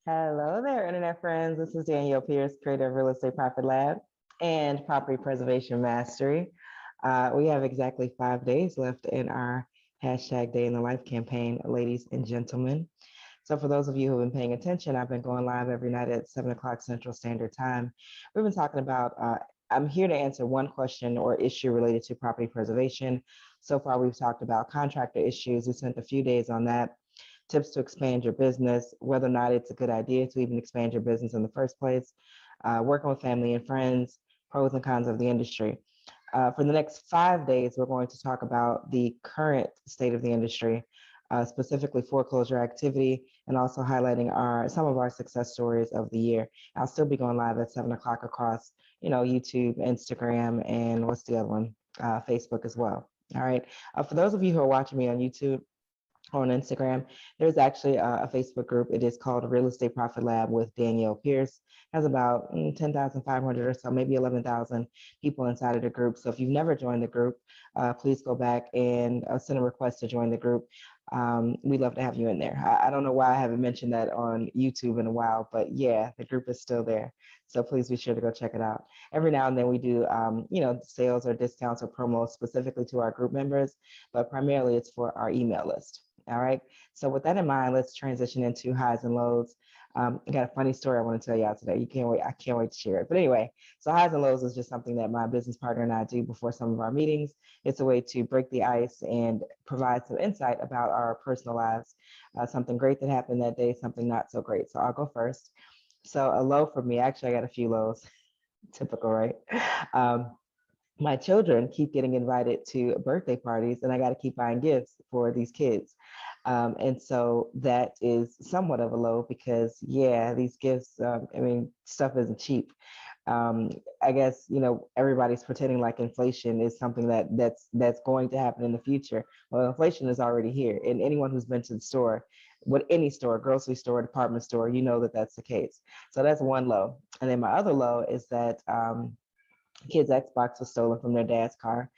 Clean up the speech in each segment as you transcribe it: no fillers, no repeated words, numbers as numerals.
Hello there, Internet friends. This is Danielle Pierce, creator of Real Estate Profit Lab and Property Preservation Mastery. We have exactly 5 days left in our hashtag Day in the Life campaign, ladies and gentlemen. So, for those of you who have been paying attention, I've been going live every night at 7 o'clock Central Standard Time. We've been talking about, I'm here to answer one question or issue related to property preservation. So far, we've talked about contractor issues. We spent a few days on that, tips to expand your business, whether or not it's a good idea to even expand your business in the first place, working with family and friends, pros and cons of the industry. For the next 5 days, we're going to talk about the current state of the industry, specifically foreclosure activity, and also highlighting some of our success stories of the year. I'll still be going live at 7 o'clock across, YouTube, Instagram, and what's the other one? Facebook as well. All right. For those of you who are watching me on YouTube, on Instagram, there's actually a Facebook group. It is called Real Estate Profit Lab with Danielle Pierce. It has about 10,500 or so, maybe 11,000 people inside of the group. So if you've never joined the group, please go back and send a request to join the group. We'd love to have you in there. I don't know why I haven't mentioned that on YouTube in a while, but yeah, the group is still there. So please be sure to go check it out. Every now and then we do, sales or discounts or promos specifically to our group members, but primarily it's for our email list. All right. So with that in mind, let's transition into highs and lows. I got a funny story I want to tell y'all today. You can't wait. I can't wait to share it. But anyway, so highs and lows is just something that my business partner and I do before some of our meetings. It's a way to break the ice and provide some insight about our personal lives. Something great that happened that day, something not so great. So I'll go first. So a low for me, actually, I got a few lows. Typical, right? Um, my children keep getting invited to birthday parties, and I got to keep buying gifts for these kids. And so that is somewhat of a low because, yeah, these gifts, stuff isn't cheap. Um, I guess, everybody's pretending like inflation is something that's going to happen in the future. Well, inflation is already here. And anyone who's been to the store, any store, grocery store, department store, you know that that's the case. So that's one low. And then my other low is that kid's Xbox was stolen from their dad's car.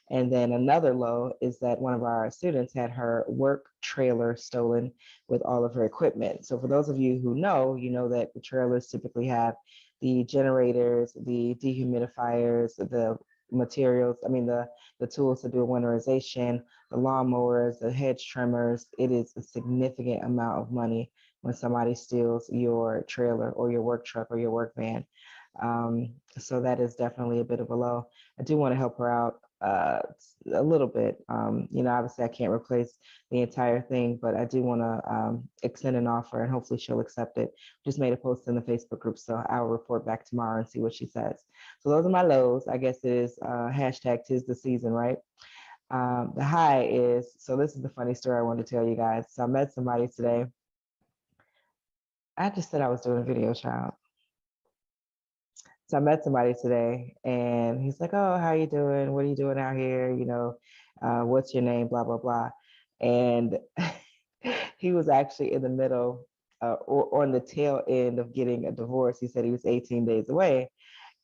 And then another low is that one of our students had her work trailer stolen with all of her equipment. So for those of you who know, you know that the trailers typically have the generators, the dehumidifiers, the materials, the tools to do winterization, the lawnmowers, the hedge trimmers. It is a significant amount of money when somebody steals your trailer or your work truck or your work van. So that is definitely a bit of a low. I do want to help her out a little bit. Obviously I can't replace the entire thing, but I do want to extend an offer and hopefully she'll accept it. Just made a post in the Facebook group, so I'll report back tomorrow and see what she says. So those are my lows. I guess it is hashtag 'tis the season, right? The high is, so this is the funny story I wanted to tell you guys. So I met somebody today. I just said I was doing a video, child. So I met somebody today and he's like, "Oh, how you doing? What are you doing out here? What's your name? Blah, blah, blah." And he was actually in the middle or on the tail end of getting a divorce. He said he was 18 days away.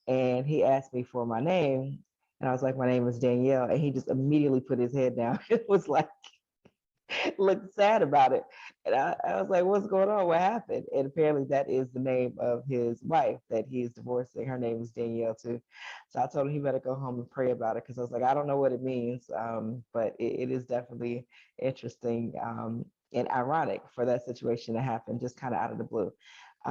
And he asked me for my name. And I was like, "My name is Danielle." And he just immediately put his head down. It was like, looked sad about it. And I was like, "What's going on? What happened?" And apparently that is the name of his wife that he is divorcing. Her name is Danielle too. So I told him he better go home and pray about it because I was like, I don't know what it means, but it is definitely interesting and ironic for that situation to happen just kind of out of the blue.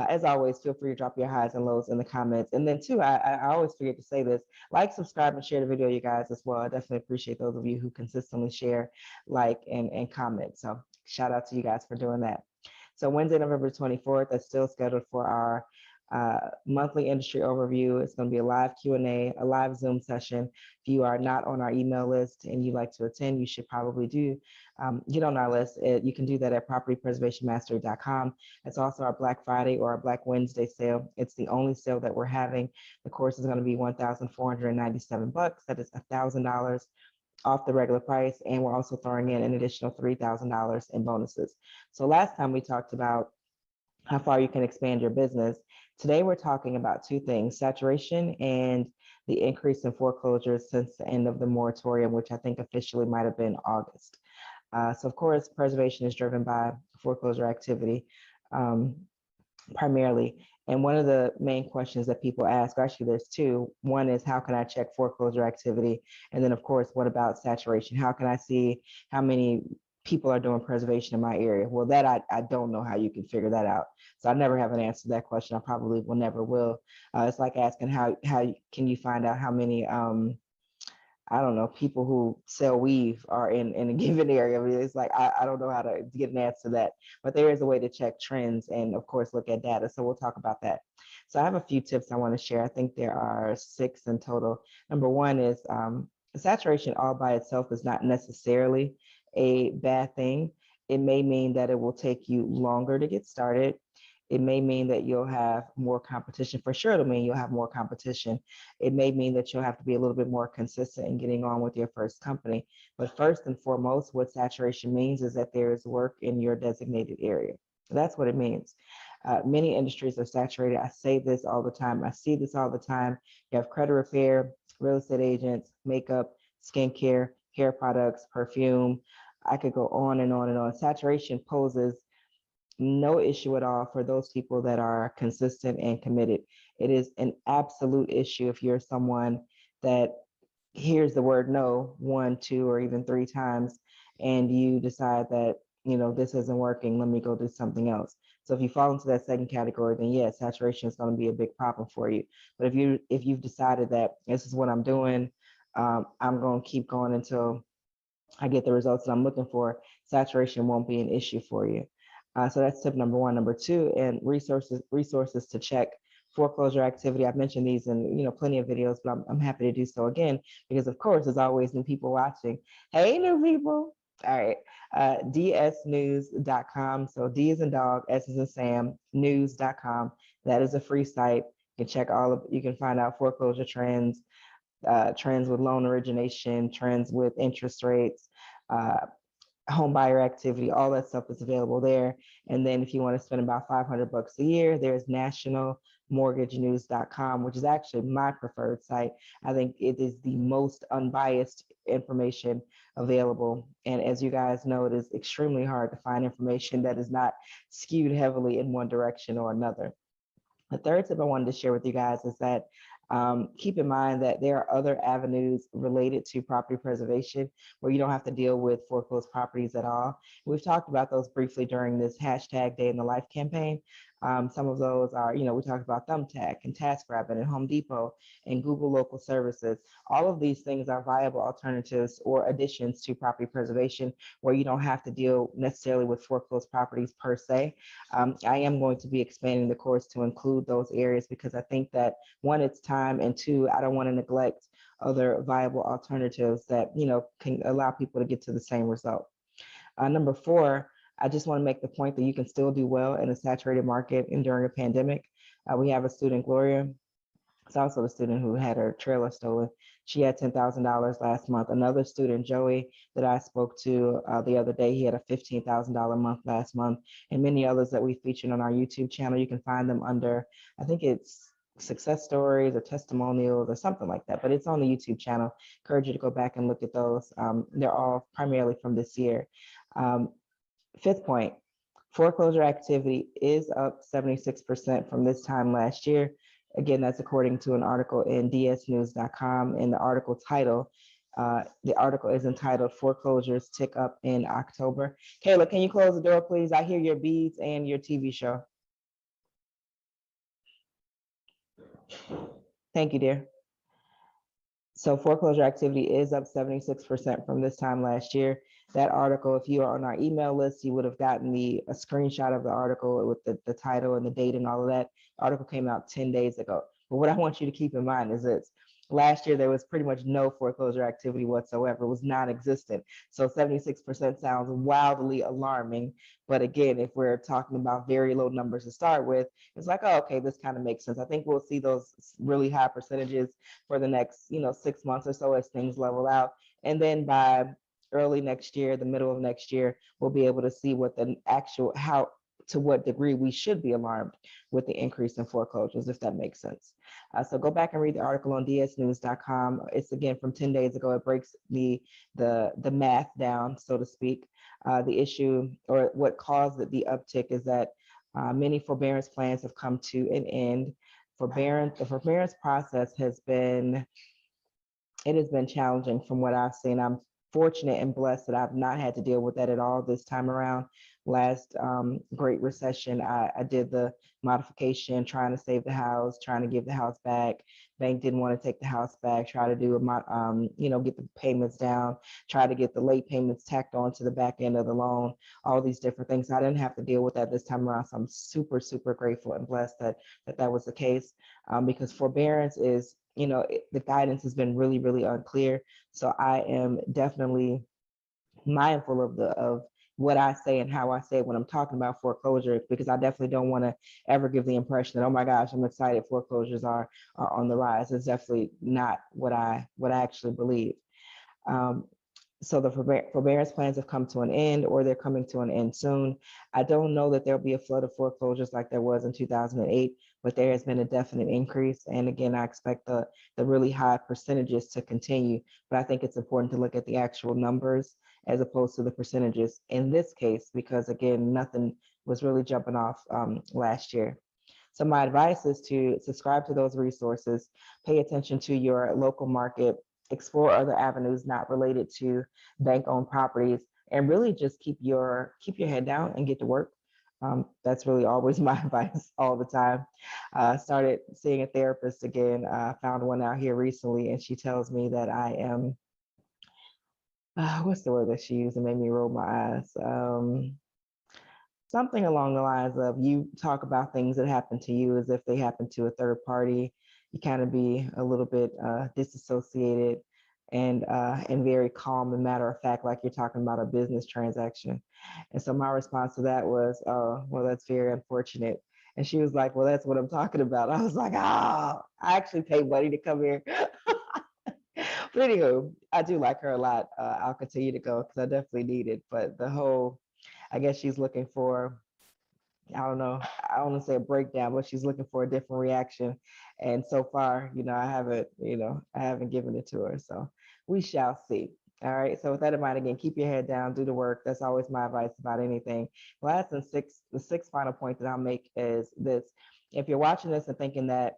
As always, feel free to drop your highs and lows in the comments. And then too, I always forget to say this, like, subscribe, and share the video, you guys, as well. I definitely appreciate those of you who consistently share, like, and comment. So shout out to you guys for doing that. So Wednesday, November 24th, that's still scheduled for our monthly industry overview. It's going to be a live Q&A, a live Zoom session. If you are not on our email list and you'd like to attend, you should probably get on our list. You can do that at propertypreservationmastery.com. It's also our Black Friday or our Black Wednesday sale. It's the only sale that we're having. The course is going to be $1,497. That is $1,000 off the regular price. And we're also throwing in an additional $3,000 in bonuses. So last time we talked about how far you can expand your business. Today, we're talking about two things: saturation and the increase in foreclosures since the end of the moratorium, which I think officially might have been August. So of course, preservation is driven by foreclosure activity. Um, primarily. And one of the main questions that people ask, actually, there's two. One is, how can I check foreclosure activity? And then, of course, what about saturation? How can I see how many people are doing preservation in my area? Well, that I don't know how you can figure that out. So I never have an answer to that question. I probably will never will. It's like asking how can you find out how many I don't know, people who sell weave are in a given area. I mean, it's like, I don't know how to get an answer to that, but there is a way to check trends and of course look at data. So we'll talk about that. So I have a few tips I want to share. I think there are 6 in total. Number one is saturation all by itself is not necessarily a bad thing. It may mean that it will take you longer to get started. It may mean that you'll have more competition. For sure, it'll mean you'll have more competition. It may mean that you'll have to be a little bit more consistent in getting on with your first company. But first and foremost, what saturation means is that there is work in your designated area. That's what it means. Many industries are saturated. I say this all the time. I see this all the time. You have credit repair, real estate agents, makeup, skincare, hair products, perfume. I could go on and on and on. Saturation poses no issue at all for those people that are consistent and committed. It is an absolute issue if you're someone that hears the word no 1, 2, or even 3 times, and you decide that, this isn't working, let me go do something else. So if you fall into that second category, then yes, saturation is going to be a big problem for you. But if you've decided that this is what I'm doing, I'm going to keep going until I get the results that I'm looking for, saturation won't be an issue for you. So that's tip number one. Number two, and resources to check foreclosure activity. I've mentioned these in plenty of videos, but I'm happy to do so again because of course there's always new people watching. Hey, new people. All right, dsnews.com. So D is in dog, S is in Sam, news.com. That is a free site. You can check you can find out foreclosure trends, trends with loan origination, trends with interest rates, uh, home buyer activity, all that stuff is available there. And then if you want to spend about $500 a year, there's nationalmortgagenews.com, which is actually my preferred site. I think it is the most unbiased information available. And as you guys know, it is extremely hard to find information that is not skewed heavily in one direction or another. The third tip I wanted to share with you guys is that keep in mind that there are other avenues related to property preservation where you don't have to deal with foreclosed properties at all. We've talked about those briefly during this hashtag Day in the Life campaign. Some of those are, we talked about Thumbtack and TaskRabbit and Home Depot and Google Local Services. All of these things are viable alternatives or additions to property preservation where you don't have to deal necessarily with foreclosed properties per se. I am going to be expanding the course to include those areas because I think that one, it's time, and two, I don't want to neglect other viable alternatives that can allow people to get to the same result. Number four, I just want to make the point that you can still do well in a saturated market and during a pandemic. We have a student, Gloria. It's also the student who had her trailer stolen. She had $10,000 last month. Another student, Joey, that I spoke to the other day, he had a $15,000 month last month, and many others that we featured on our YouTube channel. You can find them under, I think it's success stories or testimonials or something like that, but it's on the YouTube channel. Encourage you to go back and look at those. They're all primarily from this year. Fifth point, foreclosure activity is up 76% from this time last year. Again, that's according to an article in dsnews.com. And the article is entitled Foreclosures Tick Up in October. Kayla, can you close the door, please? I hear your beads and your TV show. Thank you, dear. So foreclosure activity is up 76% from this time last year. That article, if you are on our email list, you would have gotten a screenshot of the article with the title and the date and all of that. The article came out 10 days ago. But what I want you to keep in mind is this. Last year, there was pretty much no foreclosure activity whatsoever. It was non-existent. So 76% sounds wildly alarming. But again, if we're talking about very low numbers to start with, it's like, oh, okay, this kind of makes sense. I think we'll see those really high percentages for the next 6 months or so as things level out. And then by early next year, the middle of next year, we'll be able to see what the actual, to what degree we should be alarmed with the increase in foreclosures, if that makes sense. So go back and read the article on dsnews.com. It's again from 10 days ago. It breaks the math down, so to speak. The issue or what caused the uptick is that Many forbearance plans have come to an end. The forbearance process it has been challenging from what I've seen. I'm fortunate and blessed that I've not had to deal with that at all this time around. Last Great Recession, I did the modification, trying to save the house, trying to give the house back. Bank didn't want to take the house back. Try to do get the payments down. Try to get the late payments tacked on to the back end of the loan. All these different things. I didn't have to deal with that this time around. So I'm super, super grateful and blessed that was the case, because forbearance is, the guidance has been really, really unclear. So I am definitely mindful of what I say and how I say it when I'm talking about foreclosure, because I definitely don't want to ever give the impression that, oh my gosh, I'm excited foreclosures are on the rise. It's definitely not what I actually believe. So the forbearance plans have come to an end, or they're coming to an end soon. I don't know that there'll be a flood of foreclosures like there was in 2008, but there has been a definite increase. And again, I expect the really high percentages to continue. But I think it's important to look at the actual numbers as opposed to the percentages in this case, because again, nothing was really jumping off last year. So my advice is to subscribe to those resources, pay attention to your local market, explore other avenues not related to bank-owned properties, and really just keep your head down and get to work. That's really always my advice all the time. Started seeing a therapist again. Found one out here recently, and she tells me that I am, what's the word that she used? It made me roll my eyes. Something along the lines of, you talk about things that happen to you as if they happen to a third party. You kind of be a little bit disassociated and very calm and matter of fact, like you're talking about a business transaction. And so my response to that was, oh, well, that's very unfortunate. And she was like, well, that's what I'm talking about. I was like, I actually paid money to come here. But anywho, I do like her a lot. I'll continue to go because I definitely need it. But I guess she's looking for, I don't know, I don't want to say a breakdown, but she's looking for a different reaction. And so far, I haven't given it to her. So we shall see. All right. So with that in mind, again, keep your head down, do the work. That's always my advice about anything. Last and the sixth final point that I'll make is this. If you're watching this and thinking that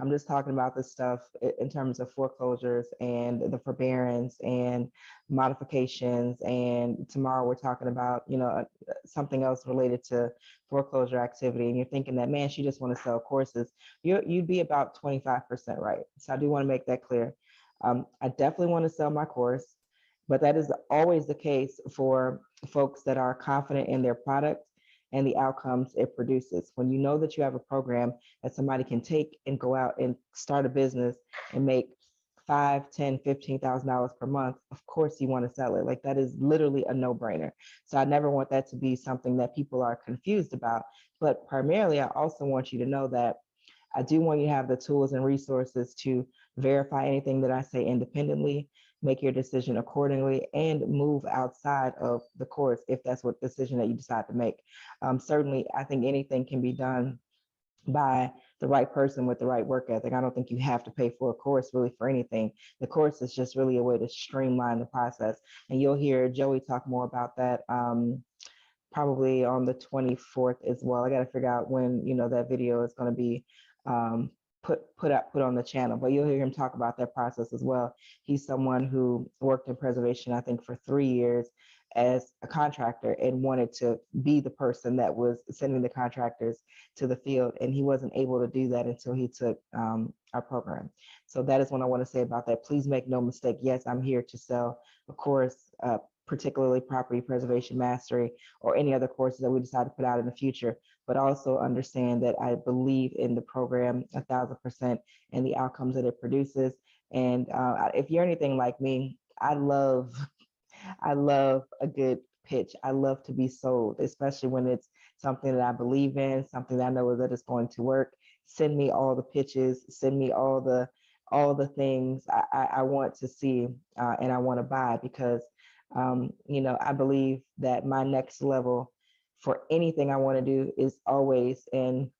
I'm just talking about this stuff in terms of foreclosures and the forbearance and modifications, and tomorrow we're talking about, something else related to foreclosure activity, and you're thinking that, man, she just want to sell courses, you'd be about 25% right. So I do want to make that clear. I definitely want to sell my course, but that is always the case for folks that are confident in their product and the outcomes it produces. When you know that you have a program that somebody can take and go out and start a business and make $5, $10, $15,000 per month, of course you want to sell it. Like, that is literally a no-brainer. So I never want that to be something that people are confused about. But primarily, I also want you to know that I do want you to have the tools and resources to verify anything that I say independently, make your decision accordingly, and move outside of the course if that's what decision that you decide to make. Certainly, I think anything can be done by the right person with the right work ethic. I don't think you have to pay for a course really for anything. The course is just really a way to streamline the process. And you'll hear Joey talk more about that probably on the 24th as well. I got to figure out when, that video is going to be put on the channel, but you'll hear him talk about that process as well. He's someone who worked in preservation, I think, for 3 years as a contractor and wanted to be the person that was sending the contractors to the field, and he wasn't able to do that until he took our program. So that is what I want to say about that. Please make no mistake. Yes, I'm here to sell a course, particularly property preservation mastery, or any other courses that we decide to put out in the future, but also understand that I believe in the program 1,000% and the outcomes that it produces. And if you're anything like me, I love a good pitch. I love to be sold, especially when it's something that I believe in, something that I know that is going to work. Send me all the pitches, send me all the things I want to see and I want to buy, because I believe that my next level for anything I want to do is always in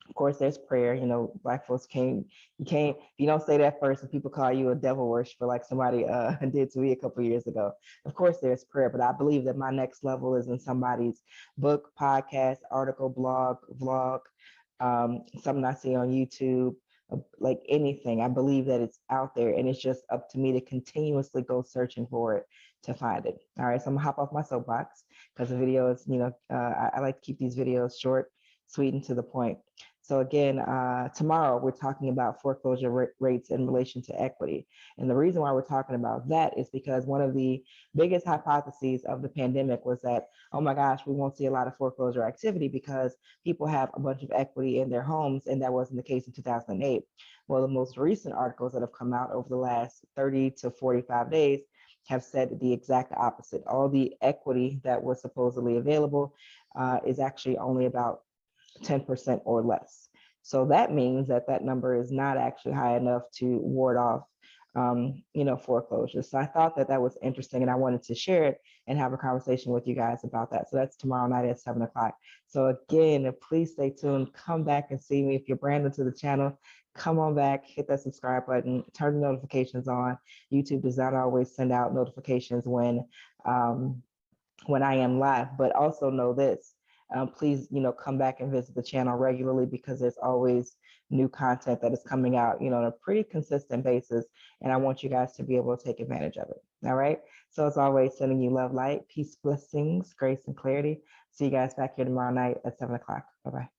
Of course, there's prayer. You know, Black folks can't, if you don't say that first and people call you a devil worshiper like somebody did to me a couple years ago. Of course, there's prayer, but I believe that my next level is in somebody's book, podcast, article, blog, vlog, something I see on YouTube, like anything. I believe that it's out there and it's just up to me to continuously go searching for it to find it. All right, so I'm gonna hop off my soapbox because the video is, I like to keep these videos short, sweet, and to the point. So again, tomorrow we're talking about foreclosure rates in relation to equity. And the reason why we're talking about that is because one of the biggest hypotheses of the pandemic was that, oh my gosh, we won't see a lot of foreclosure activity because people have a bunch of equity in their homes, and that wasn't the case in 2008. Well, the most recent articles that have come out over the last 30 to 45 days have said the exact opposite. All the equity that was supposedly available is actually only about 10% or less. So that means that that number is not actually high enough to ward off, foreclosures. So I thought that that was interesting, and I wanted to share it and have a conversation with you guys about that. So that's tomorrow night at 7 o'clock. So again, please stay tuned. Come back and see me. If you're brand new to the channel, come on back, hit that subscribe button, turn the notifications on. YouTube does not always send out notifications when I am live, but also know this. Please, come back and visit the channel regularly because there's always new content that is coming out, on a pretty consistent basis. And I want you guys to be able to take advantage of it. All right. So as always, sending you love, light, peace, blessings, grace, and clarity. See you guys back here tomorrow night at 7 o'clock. Bye-bye.